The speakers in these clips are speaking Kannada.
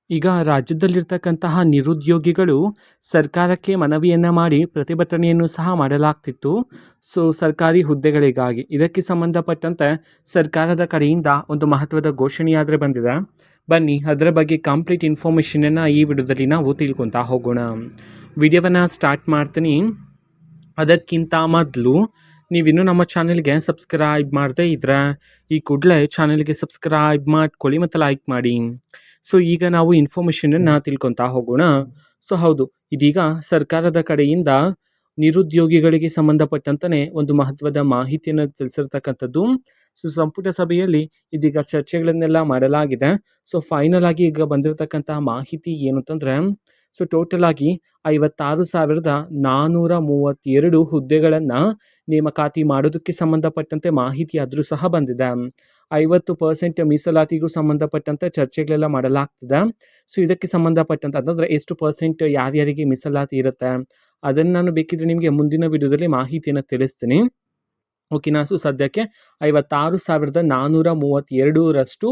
ಈಗ ರಾಜ್ಯದಲ್ಲಿರ್ತಕ್ಕಂತಹ ನಿರುದ್ಯೋಗಿಗಳು ಸರ್ಕಾರಕ್ಕೆ ಮನವಿಯನ್ನು ಮಾಡಿ ಪ್ರತಿಭಟನೆಯನ್ನು ಸಹ ಮಾಡಲಾಗ್ತಿತ್ತು. ಸರ್ಕಾರಿ ಹುದ್ದೆಗಳಿಗಾಗಿ. ಇದಕ್ಕೆ ಸಂಬಂಧಪಟ್ಟಂತೆ ಸರ್ಕಾರದ ಕಡೆಯಿಂದ ಒಂದು ಮಹತ್ವದ ಘೋಷಣೆಯಾದರೆ ಬಂದಿದೆ. ಬನ್ನಿ ಅದರ ಬಗ್ಗೆ ಕಂಪ್ಲೀಟ್ ಇನ್ಫಾರ್ಮೇಷನನ್ನು ಈ ವಿಡಿಯೋದಲ್ಲಿ ನಾವು ತಿಳ್ಕೊತಾ ಹೋಗೋಣ. ವಿಡಿಯೋವನ್ನು ಸ್ಟಾರ್ಟ್ ಮಾಡ್ತೀನಿ. ಅದಕ್ಕಿಂತ ಮೊದಲು ನೀವಿನ್ನೂ ನಮ್ಮ ಚಾನೆಲ್ಗೆ ಸಬ್ಸ್ಕ್ರೈಬ್ ಮಾಡದೇ ಇದ್ದರೆ ಈ ಕೂಡಲೇ ಚಾನೆಲ್ಗೆ ಸಬ್ಸ್ಕ್ರೈಬ್ ಮಾಡ್ಕೊಳ್ಳಿ ಮತ್ತು ಲೈಕ್ ಮಾಡಿ. ಈಗ ನಾವು ಇನ್ಫಾರ್ಮೇಷನನ್ನು ತಿಳ್ಕೊತಾ ಹೋಗೋಣ. ಹೌದು, ಇದೀಗ ಸರ್ಕಾರದ ಕಡೆಯಿಂದ ನಿರುದ್ಯೋಗಿಗಳಿಗೆ ಸಂಬಂಧಪಟ್ಟಂತೆ ಒಂದು ಮಹತ್ವದ ಮಾಹಿತಿಯನ್ನು ತಿಳಿಸಿರ್ತಕ್ಕಂಥದ್ದು. ಸಂಪುಟ ಸಭೆಯಲ್ಲಿ ಇದೀಗ ಚರ್ಚೆಗಳನ್ನೆಲ್ಲ ಮಾಡಲಾಗಿದೆ. ಫೈನಲ್ ಆಗಿ ಈಗ ಬಂದಿರತಕ್ಕಂತಹ ಮಾಹಿತಿ ಏನು ಅಂತಂದರೆ, ಟೋಟಲ್ ಆಗಿ 56,432 ಹುದ್ದೆಗಳನ್ನು ನೇಮಕಾತಿ ಮಾಡೋದಕ್ಕೆ ಸಂಬಂಧಪಟ್ಟಂತೆ ಮಾಹಿತಿ ಆದರೂ ಸಹ ಬಂದಿದೆ. 50% ಮೀಸಲಾತಿಗೂ ಸಂಬಂಧಪಟ್ಟಂತೆ ಚರ್ಚೆಗಳೆಲ್ಲ ಮಾಡಲಾಗ್ತದೆ. ಇದಕ್ಕೆ ಸಂಬಂಧಪಟ್ಟಂತೆ ಅಂತಂದರೆ ಎಷ್ಟು ಪರ್ಸೆಂಟ್ ಯಾರ್ಯಾರಿಗೆ ಮೀಸಲಾತಿ ಇರುತ್ತೆ ಅದನ್ನು ನಾನು ಬೇಕಿದ್ರೆ ನಿಮಗೆ ಮುಂದಿನ ವಿಡಿಯೋದಲ್ಲಿ ಮಾಹಿತಿಯನ್ನು ತಿಳಿಸ್ತೀನಿ. ಓಕೆನಾ. ಸದ್ಯಕ್ಕೆ 56,432ರಷ್ಟು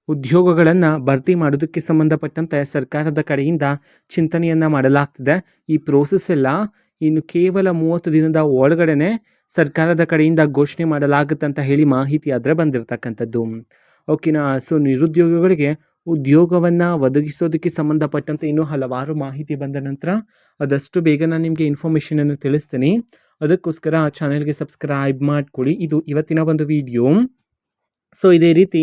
ಉದ್ಯೋಗಗಳನ್ನು ಭರ್ತಿ ಮಾಡೋದಕ್ಕೆ ಸಂಬಂಧಪಟ್ಟಂತೆ ಸರ್ಕಾರದ ಕಡೆಯಿಂದ ಚಿಂತನೆಯನ್ನು ಮಾಡಲಾಗ್ತದೆ. ಈ ಪ್ರೋಸೆಸ್ ಎಲ್ಲ ಇನ್ನು ಕೇವಲ 30 ದಿನದ ಒಳಗಡೆ ಸರ್ಕಾರದ ಕಡೆಯಿಂದ ಘೋಷಣೆ ಮಾಡಲಾಗುತ್ತೆ ಅಂತ ಹೇಳಿ ಮಾಹಿತಿ ಆದರೆ ಬಂದಿರತಕ್ಕಂಥದ್ದು. ಓಕೆನಾ. ನಿರುದ್ಯೋಗಿಗಳಿಗೆ ಉದ್ಯೋಗವನ್ನು ಒದಗಿಸೋದಕ್ಕೆ ಸಂಬಂಧಪಟ್ಟಂತೆ ಇನ್ನೂ ಹಲವಾರು ಮಾಹಿತಿ ಬಂದ ನಂತರ ಆದಷ್ಟು ಬೇಗ ನಾನು ನಿಮಗೆ ಇನ್ಫಾರ್ಮೇಷನನ್ನು ತಿಳಿಸ್ತೀನಿ. ಅದಕ್ಕೋಸ್ಕರ ಚಾನೆಲ್ಗೆ ಸಬ್ಸ್ಕ್ರೈಬ್ ಮಾಡ್ಕೊಳ್ಳಿ. ಇದು ಇವತ್ತಿನ ಒಂದು ವಿಡಿಯೋ. ಇದೇ ರೀತಿ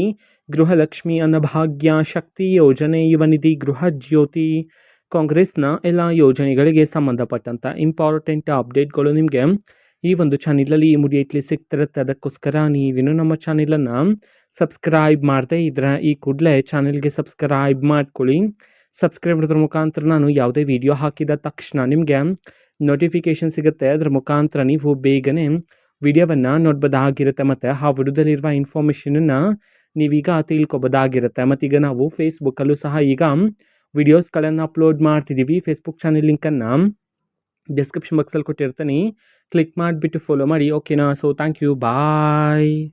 ಗೃಹಲಕ್ಷ್ಮಿ, ಅನ್ನಭಾಗ್ಯ, ಶಕ್ತಿ ಯೋಜನೆ, ಯುವ ನಿಧಿ, ಗೃಹ ಜ್ಯೋತಿ, ಕಾಂಗ್ರೆಸ್ನ ಎಲ್ಲ ಯೋಜನೆಗಳಿಗೆ ಸಂಬಂಧಪಟ್ಟಂಥ ಇಂಪಾರ್ಟೆಂಟ್ ಅಪ್ಡೇಟ್ಗಳು ನಿಮಗೆ ಈ ಒಂದು ಚಾನಲಲ್ಲಿ ಇಮಿಡಿಯೇಟ್ಲಿ ಸಿಗ್ತಿರುತ್ತೆ. ಅದಕ್ಕೋಸ್ಕರ ನೀವಿನ್ನೂ ನಮ್ಮ ಚಾನಲನ್ನು ಸಬ್ಸ್ಕ್ರೈಬ್ ಮಾಡದೇ ಇದ್ದರೆ ಈ ಕೂಡಲೇ ಚಾನಲ್ಗೆ ಸಬ್ಸ್ಕ್ರೈಬ್ ಮಾಡ್ಕೊಳ್ಳಿ. ಸಬ್ಸ್ಕ್ರೈಬ್ ಮಾಡೋದ್ರ ಮುಖಾಂತರ ನಾನು ಯಾವುದೇ ವಿಡಿಯೋ ಹಾಕಿದ ತಕ್ಷಣ ನಿಮಗೆ ನೋಟಿಫಿಕೇಷನ್ ಸಿಗುತ್ತೆ. ಅದರ ಮುಖಾಂತರ ನೀವು ಬೇಗನೆ ವಿಡಿಯೋವನ್ನು ನೋಡ್ಬೋದಾಗಿರುತ್ತೆ ಮತ್ತು ಆ ವಿಡಿಯೋದಲ್ಲಿರುವ ಇನ್ಫಾರ್ಮೇಷನನ್ನು ನೀವೀಗ ತಿಳ್ಕೊಬೋದಾಗಿರುತ್ತೆ. ಮತ್ತೀಗ ನಾವು ಫೇಸ್ಬುಕ್ಕಲ್ಲೂ ಸಹ ಈಗ ವಿಡಿಯೋಸ್ಗಳನ್ನು ಅಪ್ಲೋಡ್ ಮಾಡ್ತಿದ್ದೀವಿ. ಫೇಸ್ಬುಕ್ ಚಾನಲ್ ಲಿಂಕನ್ನು ಡಿಸ್ಕ್ರಿಪ್ಷನ್ ಬಾಕ್ಸಲ್ಲಿ ಕೊಟ್ಟಿರ್ತೀನಿ. ಕ್ಲಿಕ್ ಮಾಡಿಬಿಟ್ಟು ಫಾಲೋ ಮಾಡಿ. ಓಕೆನಾ. Thank you. ಬಾಯ್.